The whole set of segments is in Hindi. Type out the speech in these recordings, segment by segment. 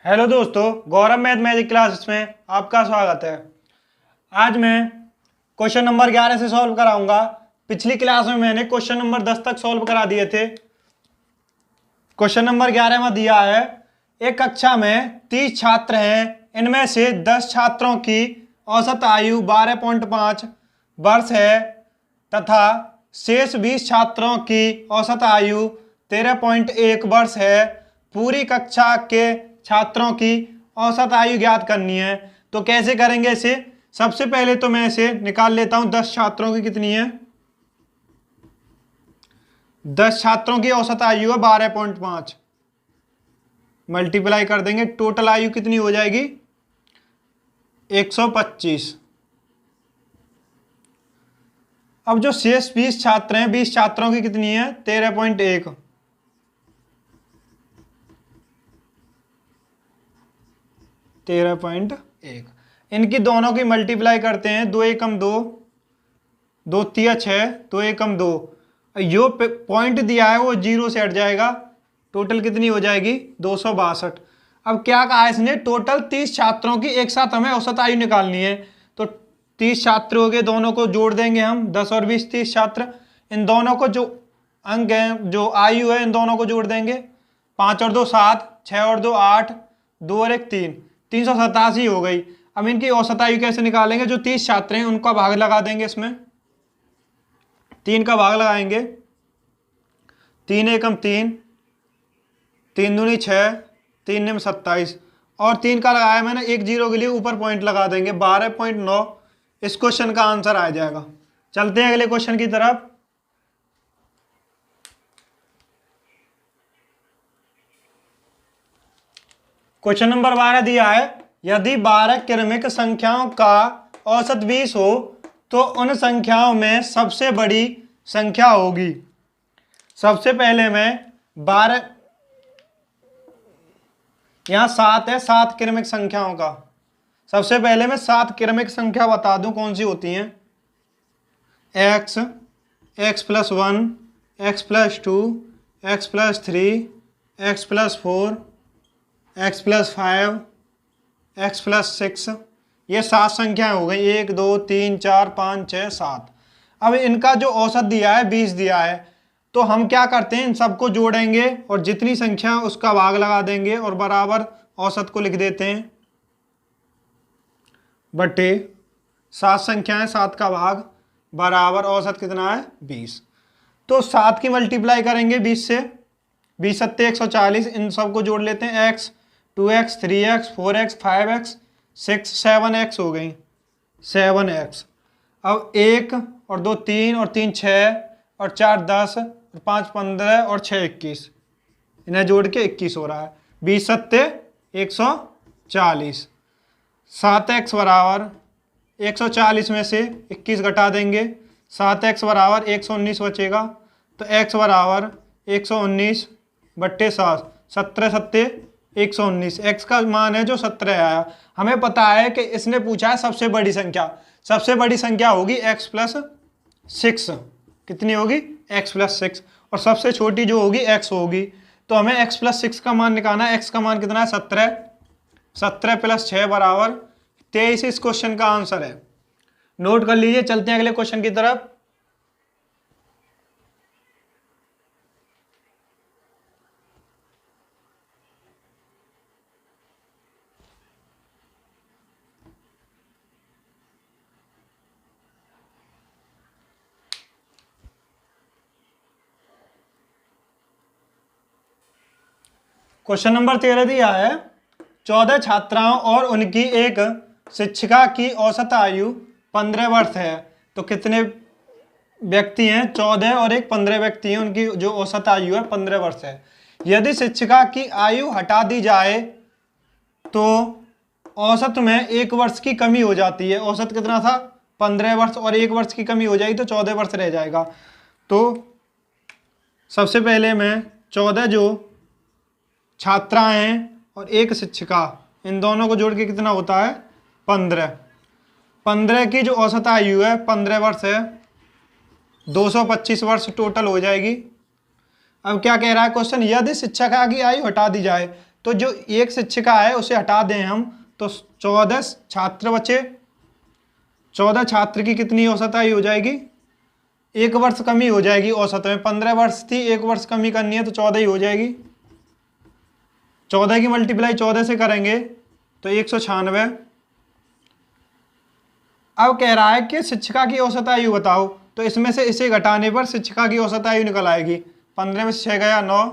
हेलो दोस्तों, गौरव मैथ मैजिक क्लासेस में आपका स्वागत है। आज मैं क्वेश्चन नंबर 11 से सॉल्व कराऊंगा। पिछली क्लास में मैंने क्वेश्चन नंबर 10 तक सॉल्व करा दिए थे। क्वेश्चन नंबर 11 में दिया है, एक कक्षा में 30 छात्र हैं, इनमें से 10 छात्रों की औसत आयु 12.5 वर्ष है तथा शेष 20 छात्रों की औसत आयु 13.1 वर्ष है। पूरी कक्षा के छात्रों की औसत आयु ज्ञात करनी है। तो कैसे करेंगे इसे? सबसे पहले तो मैं इसे निकाल लेता हूं। 10 छात्रों की कितनी है? 10 छात्रों की औसत आयु है 12.5, मल्टीप्लाई कर देंगे, टोटल आयु कितनी हो जाएगी? 125। अब जो शेष 20 छात्र हैं, 20 छात्रों की कितनी है? 13.1। 13.1। इनकी दोनों की मल्टीप्लाई करते हैं। 2 एकम 2, 2 तिया 6, 2 एकम 2। जो पॉइंट दिया है वो जीरो से हट जाएगा। टोटल कितनी हो जाएगी? 262। अब क्या कहा है इसने? टोटल 30 छात्रों की एक साथ हमें औसत आयु निकालनी है। तो 30 छात्र हो गए, दोनों को जोड़ देंगे हम। 10 और 20 30 छात्र। इन दोनों को जो अंक है, जो आयु है, इन दोनों को जोड़ देंगे। 5 और 2 7, 6 और 2 8, 2 और 1 3, 387 हो गई। अब इनकी औसत आयु कैसे निकालेंगे? जो 30 छात्र हैं उनका भाग लगा देंगे, इसमें 3 का भाग लगाएंगे। 3 एकम 3, 3 दूनी 6, 3 निम 27 और 3 का लगाया मैंने। एक जीरो के लिए ऊपर पॉइंट लगा देंगे। 12.9 इस क्वेश्चन का आंसर आ जाएगा। चलते हैं अगले क्वेश्चन की तरफ। क्वेश्चन नंबर 12 दिया है, यदि 12 क्रमिक संख्याओं का औसत 20 हो तो उन संख्याओं में सबसे बड़ी संख्या होगी। सबसे पहले मैं 12, यहां 7 है, 7 क्रमिक संख्याओं का। सबसे पहले मैं 7 क्रमिक संख्या बता दूं कौन सी होती हैं। x, x+1, x+2, x+3, x+4, x+5, x+6। ये 7 संख्याएं हो गई। 1 2 3 4 5 6 7। अब इनका जो औसत दिया है 20 दिया है, तो हम क्या करते हैं, इन सबको जोड़ेंगे और जितनी संख्या उसका भाग लगा देंगे और बराबर औसत को लिख देते हैं बटे 7 संख्याएं, 7 का भाग बराबर औसत कितना है? 20। तो 7 की मल्टीप्लाई करेंगे 20 से। 20 सत्ते 140। इन सबको जोड़ लेते हैं। x 2x 3x 4x 5x 6 7x हो गई। 7x। अब 1 और 2 3 और 3 6 और 4 10 और 5 15 और 6 21। इन्हें जोड़ के 21 हो रहा है। 20 सत्ते 140। 7x बराबर 140 में से 21 घटा देंगे। 7x बराबर 119 बचेगा। तो x बराबर 119 बट्टे 7, 17 सत्ते 119। x का मान है जो 17 आया। हमें पता है कि इसने पूछा है सबसे बड़ी संख्या। सबसे बड़ी संख्या होगी x+6। कितनी होगी? x+6। और सबसे छोटी जो होगी x होगी। तो हमें x+6 का मान निकालना है। x का मान कितना है? 17। 17 + 6 बराबर 23 इस क्वेश्चन का आंसर है। नोट कर लीजिए। चलते हैं अगले क्वेश्चन की तरफ। क्वेश्चन नंबर 13 दिया है, 14 छात्राओं और उनकी एक शिक्षिका की औसत आयु 15 वर्ष है। तो कितने व्यक्ति हैं? 14 और एक 15 व्यक्ति हैं। उनकी जो औसत आयु है 15 वर्ष है। यदि शिक्षिका की आयु हटा दी जाए तो औसत में 1 वर्ष की कमी हो जाती है। औसत कितना था? 15 वर्ष और 1 वर्ष की कमी हो जाएगी तो 14 वर्ष रह जाएगा। तो सबसे पहले मैं 14 जो छात्राएं हैं और एक शिक्षिका, इन दोनों को जोड़ के कितना होता है? 15। 15 की जो औसत आयु है 15 वर्ष है। 225 वर्ष टोटल हो जाएगी। अब क्या कह रहा है क्वेश्चन? यदि शिक्षिका की आयु हटा दी जाए, तो जो एक शिक्षिका है उसे हटा दें हम तो 14 छात्र बचे। 14 छात्र की कितनी औसत आयु हो जाएगी? 1 वर्ष कमी हो जाएगी। औसत में 15 वर्ष थी, 1 वर्ष कमी करनी है तो 14 ही हो जाएगी। 14 की मल्टीप्लाई 14 से करेंगे तो 196। अब कह रहा है कि शिक्षिका की औसत आयु बताओ, तो इसमें से इसे घटाने पर शिक्षिका की औसत आयु निकल आएगी। 15 में से 6 गया 9,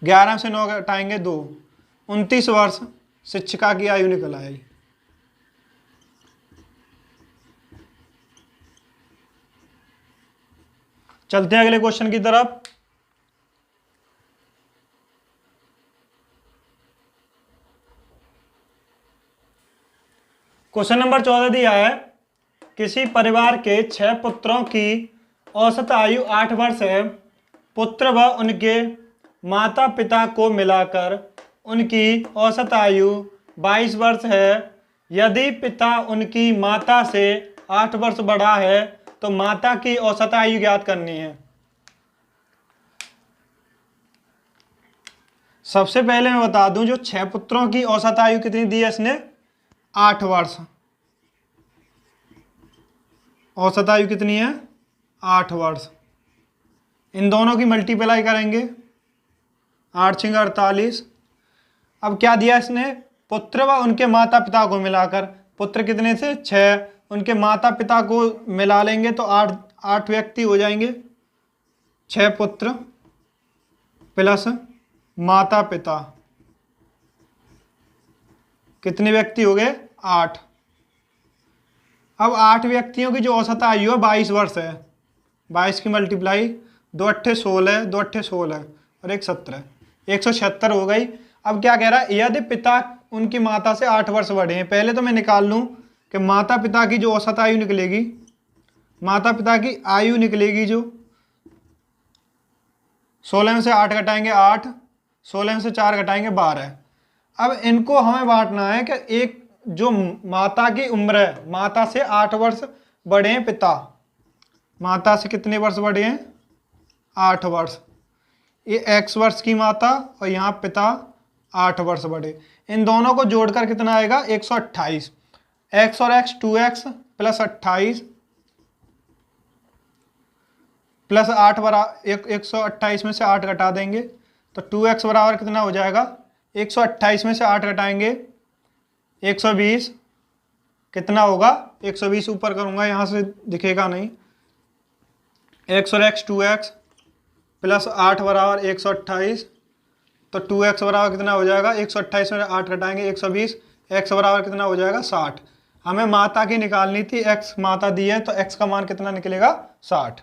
11 में से 9 घटाएंगे 2, 29 वर्ष शिक्षिका की आयु निकल आएगी। चलते हैं अगले क्वेश्चन की तरफ। क्वेश्चन नंबर 14 दिया है, किसी परिवार के 6 पुत्रों की औसत आयु 8 वर्ष है। पुत्र व उनके माता पिता को मिलाकर उनकी औसत आयु 22 वर्ष है। यदि पिता उनकी माता से 8 वर्ष बड़ा है तो माता की औसत आयु ज्ञात करनी है। सबसे पहले मैं बता दूं, जो 6 पुत्रों की औसत आयु कितनी दी है इसने? 8 वर्ष। औसत आयु कितनी है? 8 वर्ष। इन दोनों की मल्टीप्लाई करेंगे, 8 × 48। अब क्या दिया इसने? पुत्र व उनके माता पिता को मिलाकर। पुत्र कितने थे? 6। उनके माता पिता को मिला लेंगे तो 8 व्यक्ति हो जाएंगे। 6 पुत्र प्लस माता पिता, कितने व्यक्ति हो गए? 8। अब 8 व्यक्तियों की जो औसत आयु है 22 वर्ष है। 22 की मल्टीप्लाई 2 8 16, 2 8 16 और 1 17, 176 हो गई। अब क्या कह रहा है? यदि पिता उनकी माता से 8 वर्ष बड़े हैं। पहले तो मैं निकाल लूं कि माता पिता की जो औसत आयु निकलेगी, माता पिता की आयु निकलेगी जो 16 में से 8 घटाएंगे 8, 16 में से 4 घटाएंगे 12। अब इनको हमें बांटना है कि एक जो माता की उम्र है, माता से 8 वर्ष बड़े हैं पिता, माता से कितने वर्ष बड़े हैं? 8 वर्ष। ये x वर्ष की माता और यहाँ पिता 8 वर्ष बड़े। इन दोनों को जोड़कर कितना आएगा? 128। x और x 2x प्लस 28 प्लस 8 बराबर 128 में से 8 घटा देंगे तो 2x बराबर कितना हो जाएगा? 128 में से 8 घटाएंगे 120। कितना होगा? 120 ऊपर करूंगा, यहाँ से दिखेगा नहीं। x और x 2x प्लस 8 बराबर 128, तो 2x बराबर कितना हो जाएगा? 128 में 8 घटाएंगे 120। x बराबर कितना हो जाएगा? 60। हमें माता की निकालनी थी, x माता दी है तो x का मान कितना निकलेगा? 60।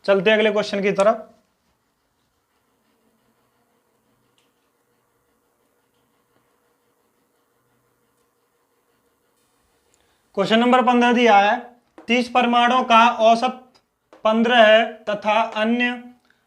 चलते अगले क्वेश्चन की तरफ। क्वेश्चन नंबर 15 दिया है, 30 परमाणुओं का औसत 15 है तथा अन्य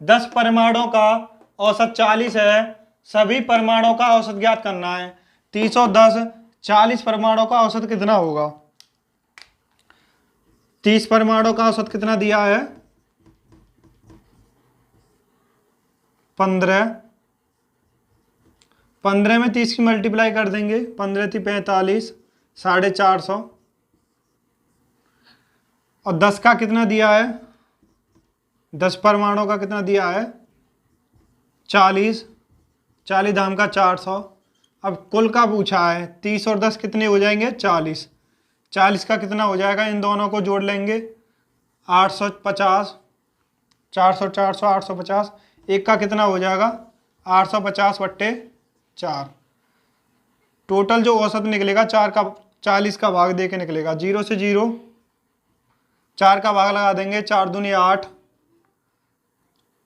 10 परमाणुओं का औसत 40 है। सभी परमाणुओं का औसत ज्ञात करना है। 30 और 10, 40 परमाणुओं का औसत कितना होगा? 30 परमाणुओं का औसत कितना दिया है? 15। 15 में 30 की मल्टीप्लाई कर देंगे, 15 थी 45, 450। और 10 का कितना दिया है? 10 परमाणुओं का कितना दिया है? 40। 40 धाम का 400। अब कुल का पूछा है, 30 और 10 कितने हो जाएंगे? 40। 40 का कितना हो जाएगा? इन दोनों को जोड़ लेंगे, 850। 400 400 850। एक का कितना हो जाएगा? 850 बट्टे 4। टोटल जो औसत निकलेगा 4 का 40 का भाग दे के निकलेगा। 0 से 0, 4 का भाग लगा देंगे, 4 दूनी 8,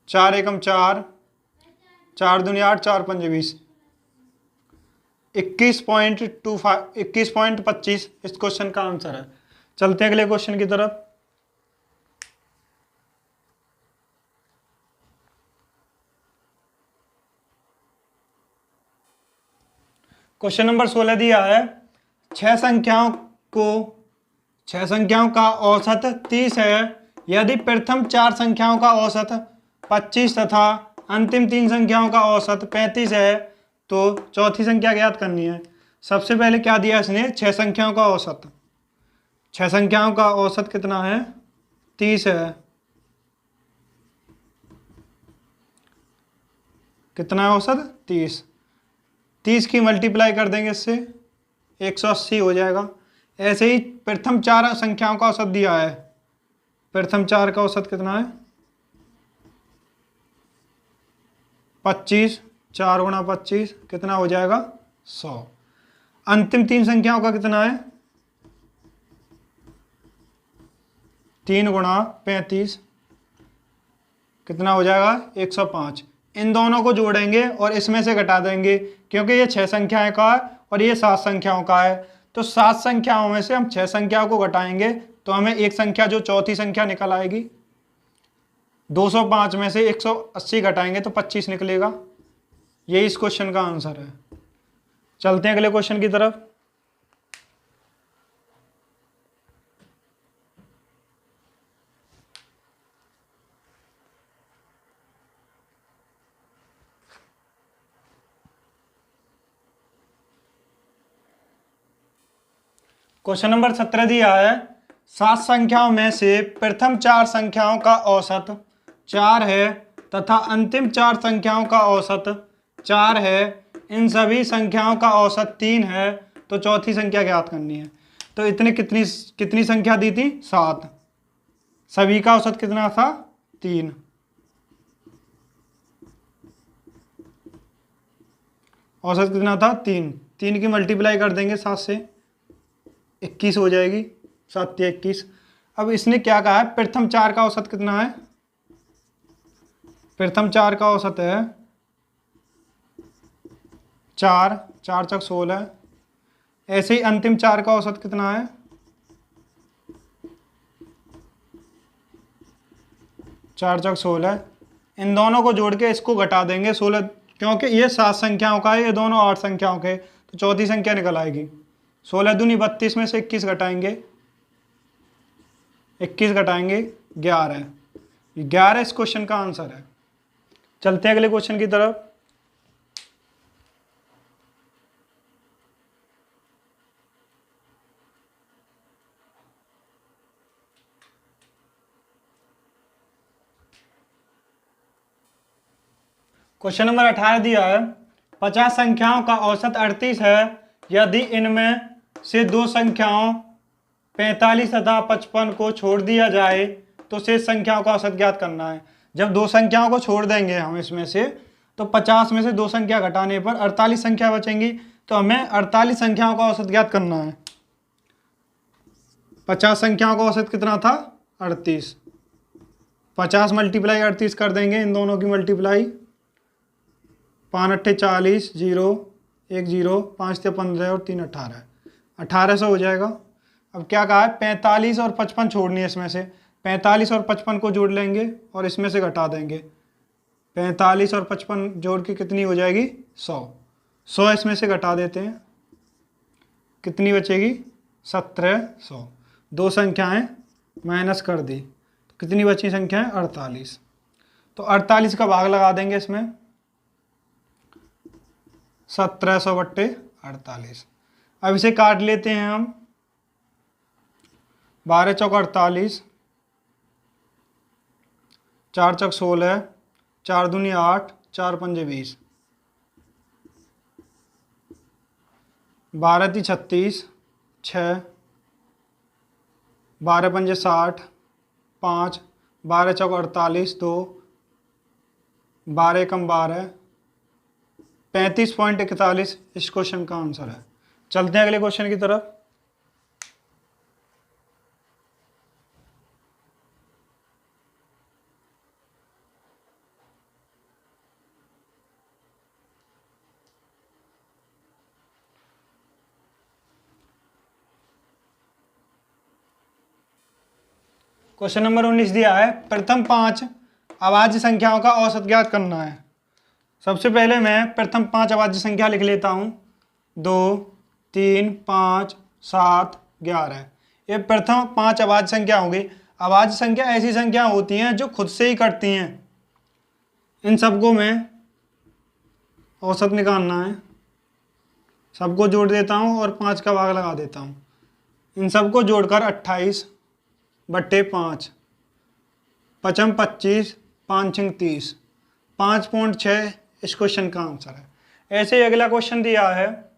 4 एकम 4, 4 दूनी 8, 4 पंजे 20, 21.25 21.25 इस क्वेश्चन का आंसर है। चलते हैं अगले क्वेश्चन की तरफ। क्वेश्चन नंबर 16 दिया है, 6 संख्याओं का औसत 30 है। यदि प्रथम 4 संख्याओं का औसत 25 तथा अंतिम तीन संख्याओं का औसत 35 है, तो चौथी संख्या ज्ञात करनी है। सबसे पहले क्या दिया इसने, 6 संख्याओं का औसत। 6 संख्याओं का औसत कितना है, 30 है। कितना है औसत, 30। 30 की मल्टीप्लाई कर देंगे इससे, 180 हो जाएगा। ऐसे ही प्रथम 4 संख्याओं का औसत दिया है। प्रथम 4 का औसत कितना है, 25। 4 गुणा 25 कितना हो जाएगा, 100। अंतिम तीन संख्याओं का कितना है, 3 गुणा 35 कितना हो जाएगा, 105। इन दोनों को जोड़ेंगे और इसमें से घटा देंगे, क्योंकि ये 6 संख्याएं का है और ये 7 संख्याओं का है। तो 7 संख्याओं में से हम 6 संख्याओं को घटाएंगे तो हमें एक संख्या जो चौथी संख्या निकल आएगी। 205 में से 180 घटाएंगे तो 25 निकलेगा। यही इस क्वेश्चन का आंसर है। चलते हैं अगले क्वेश्चन की तरफ। क्वेश्चन नंबर 17 दिया है, 7 संख्याओं में से प्रथम 4 संख्याओं का औसत 4 है तथा अंतिम 4 संख्याओं का औसत 4 है। इन सभी संख्याओं का औसत 3 है, तो चौथी संख्या ज्ञात करनी है। तो इतने कितनी कितनी संख्या दी थी, 7। सभी का औसत कितना था, 3। औसत कितना था, 3। 3 की मल्टीप्लाई कर देंगे 7 से, 21 हो जाएगी। 7 या 21। अब इसने क्या कहा है, प्रथम 4 का औसत कितना है, प्रथम 4 का औसत है 4। 4 चौक 16। ऐसे ही अंतिम 4 का औसत कितना है, 4 चौक 16। इन दोनों को जोड़ के इसको घटा देंगे 16, क्योंकि ये 7 संख्याओं का है, ये दोनों 8 संख्याओं के, तो चौथी संख्या निकल आएगी। 16 दूनी 32 में से 21 घटाएंगे, 21 घटाएंगे 11। 11 इस क्वेश्चन का आंसर है। चलते हैं अगले क्वेश्चन की तरफ। क्वेश्चन नंबर 18 दिया है, 50 संख्याओं का औसत 38 है। यदि इनमें से दो संख्याओं 45 तथा 55 को छोड़ दिया जाए तो शेष संख्याओं का औसत ज्ञात करना है। जब दो संख्याओं को छोड़ देंगे हम इसमें से, तो 50 में से दो संख्या घटाने पर 48 संख्या बचेंगी, तो हमें 48 संख्याओं का औसत ज्ञात करना है। 50 संख्याओं का औसत कितना था, 38। 50 मल्टीप्लाई 38 कर देंगे, इन दोनों की मल्टीप्लाई, 5 अट्ठे 40, 0 1 0, 5 ते 15 और 3 18, 1800 हो जाएगा। अब क्या कहा है, 45 और 55 छोड़नी है इसमें से, 45 और 55 को जोड़ लेंगे और इसमें से घटा देंगे। 45 और 55 जोड़ के कितनी हो जाएगी, 100। 100 इसमें से घटा देते हैं, कितनी बचेगी, 1700। दो संख्याएं माइनस कर दी, तो कितनी बची संख्याएं, 48। तो 48 का भाग लगा देंगे इसमें, 1700 बट्टे 48। अब इसे काट लेते हैं हम, 12 चौक 48, 4 चौक 16, 4 दूनी 8, 4 पंजे 20, 12 ती 36, 6, 12 पंजे 60, 5, 12 चौक 48, 2, 12 कम 12, 35.41 इस क्वेश्चन का आंसर है। चलते हैं अगले क्वेश्चन की तरफ। क्वेश्चन नंबर 19 दिया है, प्रथम 5 अभाज्य संख्याओं का औसत ज्ञात करना है। सबसे पहले मैं प्रथम 5 अभाज्य संख्या लिख लेता हूँ, 2 3 5 7 11। ये प्रथम 5 अभाज्य संख्या होंगी। अभाज्य संख्या ऐसी संख्या होती हैं जो खुद से ही कटती हैं। इन सबको मैं औसत निकालना है, सबको जोड़ देता हूँ और 5 का भाग लगा देता हूँ। इन सबको जोड़कर 28/5, पचम 25, 5 छिंग 30, 5.6 इस क्वेश्चन का आंसर है। ऐसे ही अगला क्वेश्चन दिया है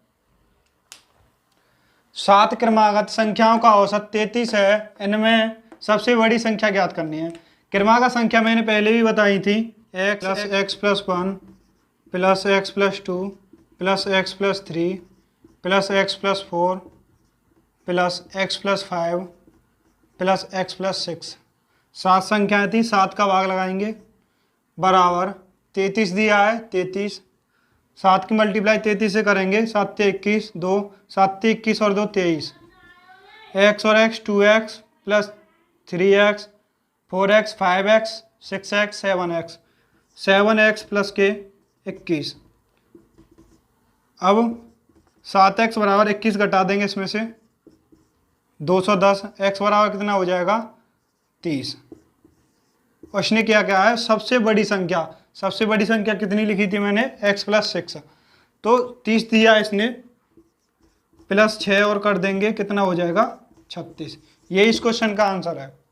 7 क्रमागत संख्याओं का औसत 33 है, इनमें सबसे बड़ी संख्या ज्ञात करनी है। क्रमागत संख्या मैंने पहले भी बताई थी, x + x+1 + x+2 + x+3 + x+4 + x+5 + x+6। 7 संख्याएं थी, 7 का भाग लगाएंगे बराबर 33 दिया है, 33। 7 की मल्टीप्लाई 33 से करेंगे, 7 × 21 2, 7 × 21 और 2 23, x और x 2x + 3x 4x 5x 6x 7x 7x + के 21। अब 7x बराबर 21 घटा देंगे इसमें से 210, x बराबर कितना हो जाएगा 30। उसने क्या क्या है, सबसे बड़ी संख्या कितनी लिखी थी मैंने, x+6, तो 30 दिया इसने, +6 और कर देंगे कितना हो जाएगा 36। ये इस क्वेश्चन का आंसर है।